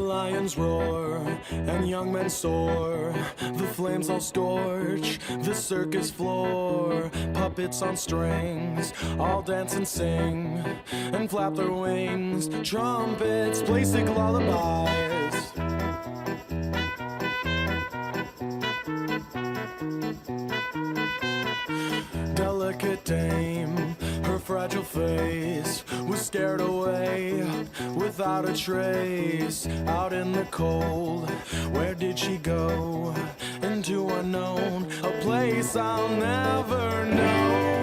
lions roar and young men soar. The flames all scorch the circus floor. Puppets on strings all dance and sing and flap their wings. Trumpets play sick lullabies. Delicate dame, her fragile face was scared away without a trace. Out in the cold, where did she go? Into unknown, a place I'll never know.